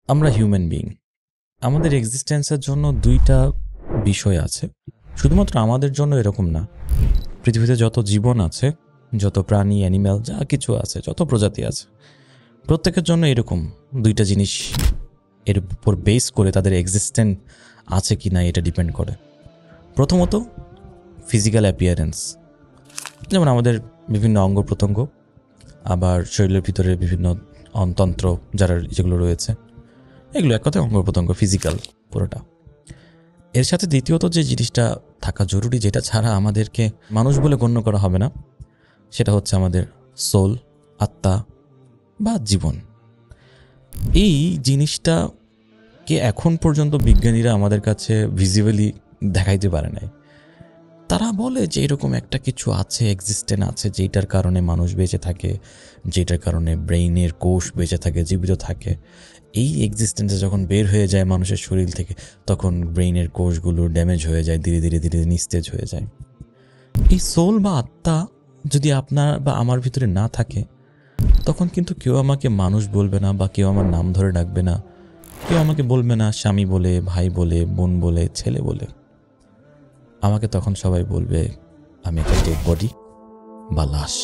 আমরা human being, আমাদের এক্সিস্টেন্সের জন্য দুইটা বিষয় আছে। শুধুমাত্র আমাদের জন্য এরকম না, পৃথিবীতে যত জীবন আছে, যত প্রাণী, অ্যানিম্যাল, যা কিছু আছে, যত প্রজাতি আছে, প্রত্যেকের জন্য এরকম দুইটা জিনিস এর উপর বেস করে তাদের এক্সিস্টেন্স আছে কি না এটা ডিপেন্ড করে। প্রথমত ফিজিক্যাল অ্যাপিয়ারেন্স, যেমন আমাদের বিভিন্ন অঙ্গ প্রত্যঙ্গ, আবার শরীরের ভিতরে বিভিন্ন তন্ত্র যারা যেগুলো রয়েছে, এগুলো এক কথায় অঙ্গ প্রত্যঙ্গ, ফিজিক্যাল পুরোটা। এর সাথে দ্বিতীয়ত যে জিনিসটা থাকা জরুরি, যেটা ছাড়া আমাদেরকে মানুষ বলে গণ্য করা হবে না, সেটা হচ্ছে আমাদের সোল, আত্মা বা জীবন। এই জিনিসটাকে এখন পর্যন্ত বিজ্ঞানীরা আমাদের কাছে ভিজিবলি দেখাইতে পারে নাই। তারা বলে যে এরকম একটা কিছু আছে, এক্সিস্টেন্স আছে, যেটার কারণে মানুষ বেঁচে থাকে, যেটার কারণে ব্রেইনের কোষ বেঁচে থাকে, জীবিত থাকে। এই এক্সিস্টেন্সে যখন বের হয়ে যায় মানুষের শরীর থেকে, তখন ব্রেইনের কোষগুলো ড্যামেজ হয়ে যায়, ধীরে ধীরে ধীরে নিস্তেজ হয়ে যায়। এই সোল বা আত্মা যদি আপনার বা আমার ভিতরে না থাকে, তখন কিন্তু কেউ আমাকে মানুষ বলবে না, বা কেউ আমার নাম ধরে ডাকবে না, কেউ আমাকে বলবে না স্বামী বলে, ভাই বলে, বোন বলে, ছেলে বলে। আমাকে তখন সবাই বলবে আমি একটা ডেড বডি বা লাশ।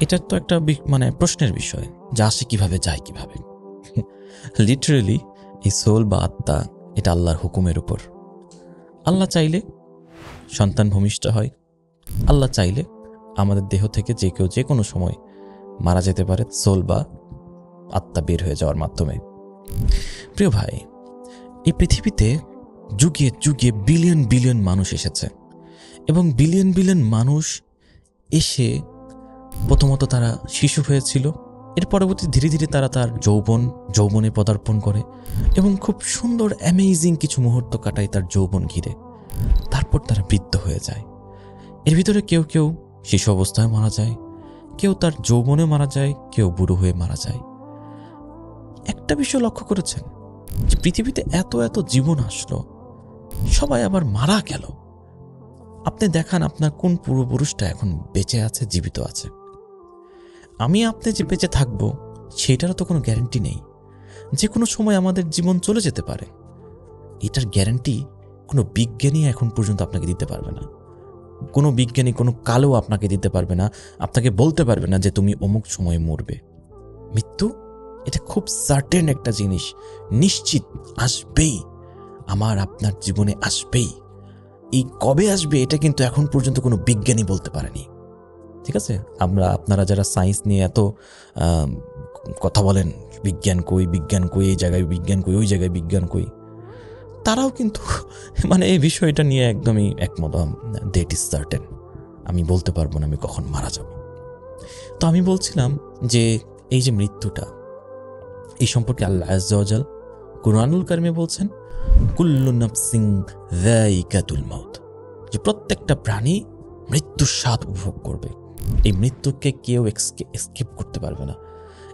এটা তো একটা মানে প্রশ্নের বিষয়, যে আসে কিভাবে, যায় কিভাবে। লিটারেলি এই সোল বা আত্মা, এটা আল্লাহর হুকুমের উপর। আল্লাহ চাইলে সন্তান ভূমিষ্ঠ হয়, আল্লাহ চাইলে আমাদের দেহ থেকে যে কেউ যে কোনো সময় মারা যেতে পারে, সোল বা আত্মা বের হয়ে যাওয়ার মাধ্যমে। প্রিয় ভাই, এই পৃথিবীতে যুগে যুগে বিলিয়ন বিলিয়ন মানুষ এসেছে, এবং বিলিয়ন বিলিয়ন মানুষ এসে প্রথমত তারা শিশু হয়েছিল, এর পরবর্তী ধীরে ধীরে তারা তার যৌবনে পদার্পণ করে, এবং খুব সুন্দর অ্যামেজিং কিছু মুহূর্ত কাটায় তার যৌবন ঘিরে। তারপর তারা বৃদ্ধ হয়ে যায়। এর ভিতরে কেউ কেউ শিশু অবস্থায় মারা যায়, কেউ তার যৌবনে মারা যায়, কেউ বুড়ো হয়ে মারা যায়। একটা বিষয় লক্ষ্য করেছেন যে পৃথিবীতে এত এত জীবন আসলো, সবাই আবার মারা গেল। আপনি দেখান আপনার কোন পূর্বপুরুষটা এখন বেঁচে আছে, জীবিত আছে। আমি আপনি যে বেঁচে থাকবো সেটারও তো কোনো গ্যারান্টি নেই। যে কোনো সময় আমাদের জীবন চলে যেতে পারে, এটার গ্যারান্টি কোনো বিজ্ঞানী এখন পর্যন্ত আপনাকে দিতে পারবে না। কোনো বিজ্ঞানী কোনো কালেও আপনাকে দিতে পারবে না, আপনাকে বলতে পারবে না যে তুমি অমুক সময়ে মরবে। মৃত্যু এটা খুব সার্টেন একটা জিনিস, নিশ্চিত আসবেই, আমার আপনার জীবনে আসবেই। এই কবে আসবে এটা কিন্তু এখন পর্যন্ত কোনো বিজ্ঞানী বলতে পারেনি। ঠিক আছে, আপনারা যারা সায়েন্স নিয়ে এত কথা বলেন, বিজ্ঞান কই, বিজ্ঞান কই, এই জায়গায় বিজ্ঞান কই, ওই জায়গায় বিজ্ঞান কই, তারাও কিন্তু মানে এই বিষয়টা নিয়ে একদমই একমত। ডেট ইজ সার্টেন, আমি বলতে পারবো না আমি কখন মারা যাব। তো আমি বলছিলাম যে এই যে মৃত্যুটা, এই সম্পর্কে আল্লাহ আযজা ওয়া জাল কুরআনুল কারিমে বলছেন, কুল্লু নাফসিন যায়িকাতুল মাউত, যে প্রত্যেকটা প্রাণী মৃত্যুর স্বাদ উপভোগ করবে। এই মৃত্যুকে কেউ এসকেপ করতে পারবে না,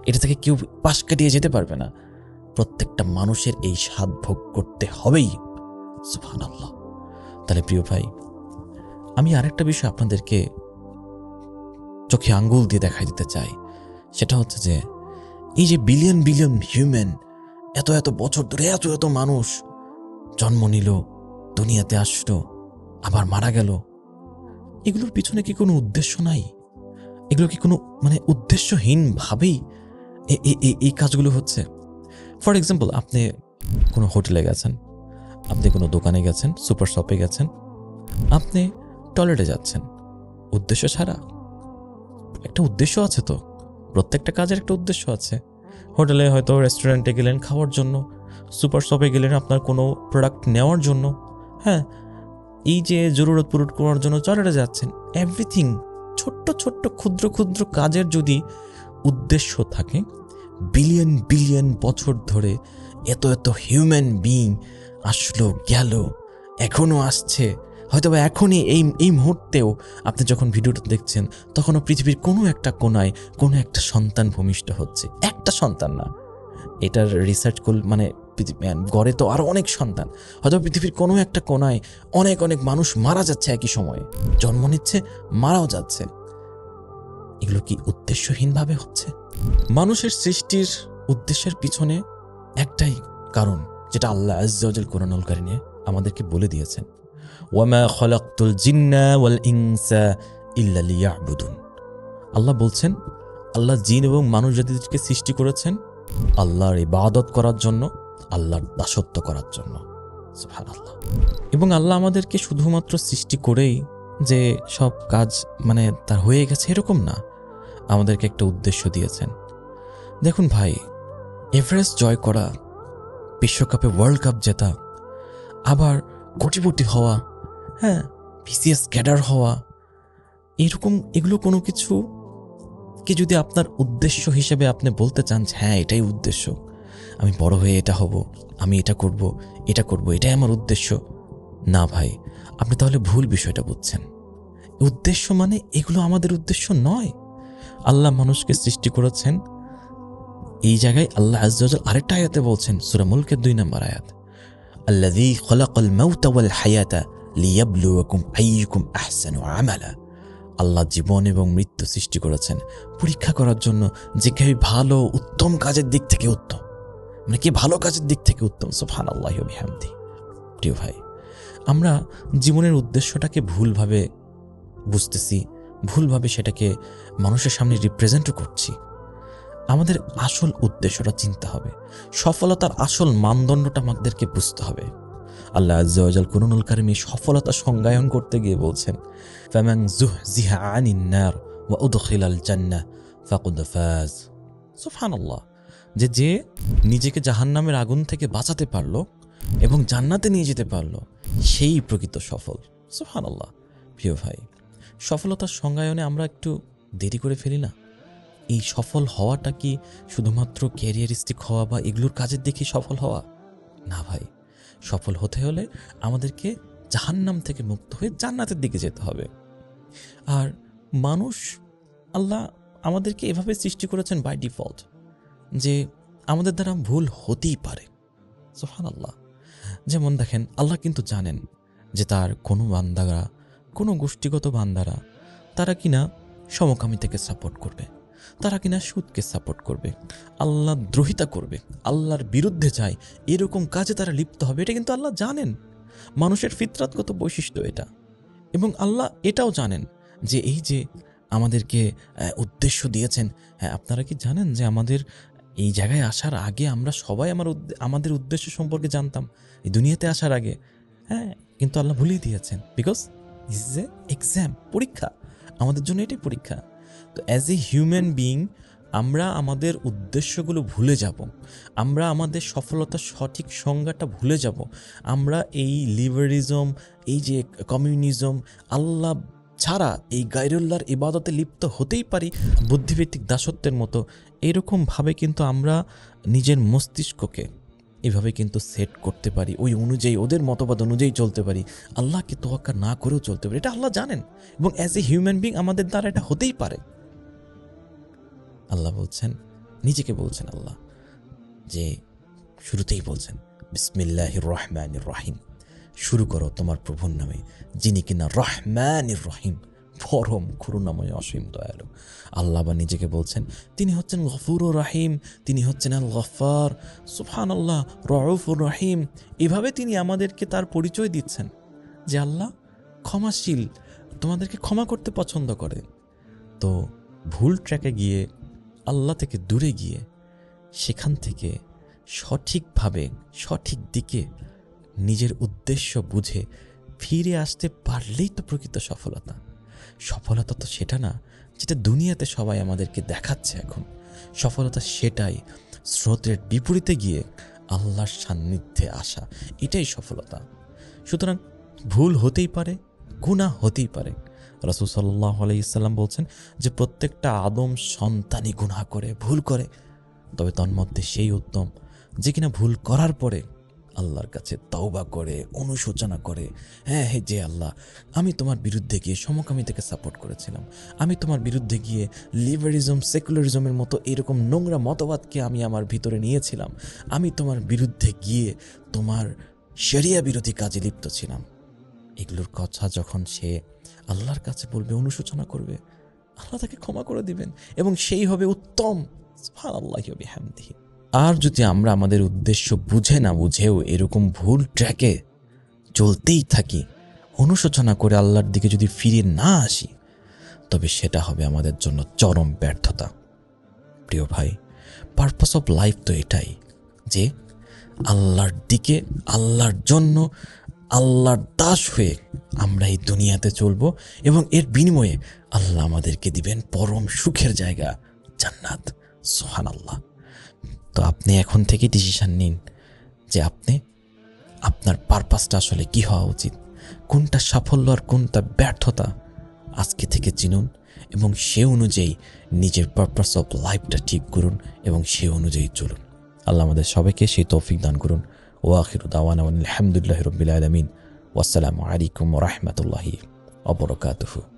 এটা থেকে কেউ পাশ কাটিয়ে যেতে পারবে না। প্রত্যেকটা মানুষের এই স্বাদ ভোগ করতে হবেই। সুবহানাল্লাহ। তাহলে প্রিয় ভাই, আমি আরেকটা বিষয় আপনাদেরকে চোখে আঙ্গুল দিয়ে দেখাই দিতে চাই। সেটা হচ্ছে যে এই যে বিলিয়ন বিলিয়ন হিউম্যান, এত এত বছর ধরে এত এত মানুষ জন্ম নিল, দুনিয়াতে আসলো, আবার মারা গেল, এগুলোর পিছনে কি কোনো উদ্দেশ্য নাই? এগুলো কি কোনো মানে উদ্দেশ্যহীন ভাবেই এই কাজগুলো হচ্ছে? ফর এক্সাম্পল, আপনি কোনো হোটেলে গেছেন, আপনি কোনো দোকানে গেছেন, সুপার শপে গেছেন, আপনি টয়লেটে যাচ্ছেন, উদ্দেশ্য ছাড়া? একটা উদ্দেশ্য আছে তো, প্রত্যেকটা কাজের একটা উদ্দেশ্য আছে। হোটেলে হয়তো রেস্টুরেন্টে গেলেন খাওয়ার জন্য, সুপার শপে গেলেন আপনার কোনো প্রোডাক্ট নেওয়ার জন্য, হ্যাঁ, এই যে জরুরত পূরণ করার জন্য টয়লেটে যাচ্ছেন। এভরিথিং, ছোট্ট ছোট্ট ক্ষুদ্র ক্ষুদ্র কাজের যদি উদ্দেশ্য থাকে, বিলিয়ন বিলিয়ন বছর ধরে এত এত হিউম্যান বিইং আসলো, গেল, এখনো আসছে, হয়তো বা এখনই এই মুহূর্তেও আপনি যখন ভিডিওটা দেখছেন, তখনও পৃথিবীর কোনো একটা কোনায় কোনো একটা সন্তান ভূমিষ্ঠ হচ্ছে। একটা সন্তান না, এটার রিসার্চ করলে মানে গড়ে তো আরও অনেক সন্তান, হয়তো পৃথিবীর কোনো একটা কোনায় অনেক অনেক মানুষ মারা যাচ্ছে, একই সময়ে জন্ম নিচ্ছে, মারাও যাচ্ছে। এগুলো কি উদ্দেশ্যহীনভাবে হচ্ছে? মানুষের সৃষ্টির উদ্দেশ্যের পিছনে একটাই কারণ, যেটা আল্লাহ আজ্জা ওয়া জাল কোরআনুল কারীমে আমাদেরকে বলে দিয়েছেন, ওয়ামা খলাকতুল জিন্না ওয়াল ইনসা ইল্লা লিয়াবুদুন। আল্লাহ বলছেন, আল্লাহ জিন এবং মানুষ জাতিকে সৃষ্টি করেছেন আল্লাহর ইবাদত করার জন্য, আল্লাহর দাসত্ব করার জন্য। সুবহানাল্লাহ। এবং আল্লাহ আমাদেরকে শুধুমাত্র সৃষ্টি করেই যে সব কাজ মানে তার হয়ে গেছে এরকম না, আমাদেরকে একটা উদ্দেশ্য দিয়েছেন। দেখুন ভাই, এভারেস্ট জয় করা, বিশ্বকাপে ওয়ার্ল্ড কাপ জেতা, আবার কোটিপতি হওয়া, হ্যাঁ, বিসিএস ক্যাডার হওয়া, এগুলো কোনো কিছু কি যদি আপনার উদ্দেশ্য হিসেবে আপনি বলতে চান যে হ্যাঁ এটাই উদ্দেশ্য, আমি বড় হয়ে এটা হব, আমি এটা করব, এটাই আমার উদ্দেশ্য, না ভাই, আপনি তাহলে ভুল বিষয়টা বুঝছেন। উদ্দেশ্য মানে এগুলো আমাদের উদ্দেশ্য নয়। আল্লাহ মানুষকে সৃষ্টি করেছেন, এই জায়গায় আল্লাহ আজ্জা ওয়া জাল আরেকটা আয়াতে বলছেন, সূরা মুলকের 2 নম্বর আয়াত, আল্লাযী খালাকাল মাউতা ওয়াল হায়াতা লিয়াবলুয়াকুম আইয়ুকুম আহসানু আমালা। আল্লাহ জীবন এবং মৃত্যু সৃষ্টি করেছেন পরীক্ষা করার জন্য, যে কেউ ভালো উত্তম কাজের দিক থেকে উত্তম, মানে কে ভালো কাজের দিক থেকে উত্তম। সুবহানাল্লাহি ওয়া বিহামদিহি। প্রিয় ভাই, আমরা জীবনের উদ্দেশ্যটাকে ভুলভাবে বুঝতেছি, ভুলভাবে সেটাকে মানুষের সামনে রিপ্রেজেন্টও করছি। আমাদের আসল উদ্দেশ্যটা চিনতে হবে, সফলতার আসল মানদণ্ডটা আমাদেরকে বুঝতে হবে। আল্লাহ আজ্জা ওয়া জাল কুরআনুল কারীমে সফলতা সংজ্ঞায়ন করতে গিয়ে বলছেন, ফামান যুহজিহা আনিন নার ওয়া উদখিলাল জান্নাহ ফাকাদ ফাজ। সুবহানাল্লাহ। যে নিজেকে জাহান্নামের আগুন থেকে বাঁচাতে পারলো এবং জান্নাতে নিয়ে যেতে পারলো, সেই প্রকৃত সফল। সুবহানাল্লাহ। প্রিয় ভাই, সফলতার সংজ্ঞায়নে আমরা একটু দেরি করে ফেলি না? এই সফল হওয়াটা কি শুধুমাত্র ক্যারিয়ারিস্টিক হওয়া বা এগুলোর কাজের দেখে সফল হওয়া? না ভাই, সফল হতে হলে আমাদেরকে জাহান্নাম থেকে মুক্ত হয়ে জান্নাতের দিকে যেতে হবে। আর মানুষ, আল্লাহ আমাদেরকে এভাবে সৃষ্টি করেছেন বাই ডিফল্ট, যে আমাদের দ্বারা ভুল হতেই পারে। সুবহানাল্লাহ। যেমন দেখেন, আল্লাহ কিন্তু জানেন যে তার কোনো বান্দারা, কোনো গোষ্ঠীগত বান্দারা, তারা কিনা সমকামিতাকে সাপোর্ট করবে, তারা কিনা সুদকে সাপোর্ট করবে, আল্লাহ দ্রোহিতা করবে, আল্লাহর বিরুদ্ধে যায়, এরকম কাজে তারা লিপ্ত হবে। এটা কিন্তু আল্লাহ জানেন, মানুষের ফিতরাতগত বৈশিষ্ট্য এটা। এবং আল্লাহ এটাও জানেন যে এই যে আমাদেরকে উদ্দেশ্য দিয়েছেন, হ্যাঁ, আপনারা কি জানেন যে আমাদের এই জায়গায় আসার আগে আমরা সবাই আমাদের উদ্দেশ্য সম্পর্কে জানতাম, এই দুনিয়াতে আসার আগে। হ্যাঁ, কিন্তু আল্লাহ ভুলিয়ে দিয়েছেন, because this is a exam, পরীক্ষা, আমাদের জন্য এটাই পরীক্ষা। তো অ্যাজ এ হিউম্যান বিইং আমরা আমাদের উদ্দেশ্যগুলো ভুলে যাব, আমরা আমাদের সফলতার সঠিক সংজ্ঞাটা ভুলে যাব। আমরা এই লিবারিজম, এই যে কমিউনিজম, আল্লাহ ছাড়া এই গায়রুল্লাহর ইবাদতে লিপ্ত হতেই পারি, বুদ্ধিভিত্তিক দাসত্বের মতো। এরকমভাবে কিন্তু আমরা নিজের মস্তিষ্ককে এভাবে কিন্তু সেট করতে পারি, ওই অনুযায়ী, ওদের মতবাদ অনুযায়ী চলতে পারি, আল্লাহকে তোয়াক্কা না করেও চলতে পারি। এটা আল্লাহ জানেন, এবং অ্যাজ এ হিউম্যান বিং আমাদের দ্বারা এটা হতেই পারে। আল্লাহ বলছেন, নিজেকে বলছেন আল্লাহ, যে শুরুতেই বলছেন বিসমিল্লাহির রহমানির রহিম, শুরু করো তোমার প্রভুর নামে, যিনি কিনা রহমানির রহিম, পরম করুণাময় অসীম দয়ালু। আল্লাহ বা নিজেকে বলছেন তিনি হচ্ছেন গফুরুর রহিম, তিনি হচ্ছেন আল গফফার, সুবহানাল্লাহ, রউফুর রহিম। এভাবে তিনি আমাদেরকে তার পরিচয় দিচ্ছেন যে আল্লাহ ক্ষমাশীল, তোমাদেরকে ক্ষমা করতে পছন্দ করে। তো ভুল ট্র্যাকে গিয়ে, আল্লাহ থেকে দূরে গিয়ে, সেখান থেকে সঠিকভাবে সঠিক দিকে নিজের উদ্দেশ্য বুঝে ফিরে আসতে পারলেই তো প্রকৃত সফলতা। সফলতা তো সেটা না যেটা দুনিয়াতে সবাই আমাদেরকে দেখাচ্ছে এখন। সফলতা সেটাই, স্রোতের বিপরীতে গিয়ে আল্লাহর সান্নিধ্যে আসা, এটাই সফলতা। সুতরাং ভুল হতেই পারে, গুনাহ হতেই পারে। রাসূল সাল্লাল্লাহু আলাইহি সাল্লাম বলছেন যে প্রত্যেকটা আদম সন্তানই গুনাহ করে, ভুল করে, তবে তন্মধ্যে সেই উত্তম যে কিনা ভুল করার পরে আল্লাহর কাছে তওবা করে, অনুশোচনা করে, হ্যাঁ হে যে আল্লাহ, আমি তোমার বিরুদ্ধে গিয়ে সমকামিতাকে সাপোর্ট করেছিলাম, আমি তোমার বিরুদ্ধে গিয়ে লিবারিজম, সেকুলারিজমের মতো এরকম নোংরা মতবাদকে আমি আমার ভিতরে নিয়েছিলাম, আমি তোমার বিরুদ্ধে গিয়ে তোমার শরিয়া বিরোধী কাজে লিপ্ত ছিলাম। এগুলোর কথা যখন সে আল্লাহর কাছে বলবে, অনুশোচনা করবে, আল্লাহ তাকে ক্ষমা করে দিবেন এবং সেই হবে উত্তম। সুবহানাল্লাহি ওয়া বিহামদিহি। আর যদি আমরা আমাদের উদ্দেশ্য বুঝে না বুঝেও এরকম ভুল ট্র্যাকে চলতেই থাকি, অনুশোচনা করে আল্লাহর দিকে যদি ফিরে না আসি, তবে সেটা হবে আমাদের জন্য চরম ব্যর্থতা। প্রিয় ভাই, পারপাস অফ লাইফ তো এটাই যে আল্লাহর দিকে, আল্লাহর জন্য, আল্লাহর দাস হয়ে আমরা এই দুনিয়াতে চলবো এবং এর বিনিময়ে আল্লাহ আমাদেরকে দিবেন পরম সুখের জায়গা, জান্নাত। সুবহানাল্লাহ। তো আপনি এখন থেকে ডিসিশন নিন যে আপনি আপনার পারপাসটা আসলে কি হওয়া উচিত, কোনটা সাফল্য আর কোনটা ব্যর্থতা আজকে থেকে চিনুন এবং সে অনুযায়ী নিজের পারপাস অফ লাইফটা ঠিক করুন এবং সে অনুযায়ী চলুন। আল্লাহ আমাদের সবাইকে সেই তৌফিক দান করুন। ওয়া আখিরু দাওয়ানা আলহামদুলিল্লাহি রাব্বিল আলামিন। ওয়াসসালামু আলাইকুম ওয়া রাহমাতুল্লাহি ওয়া বারাকাতুহু।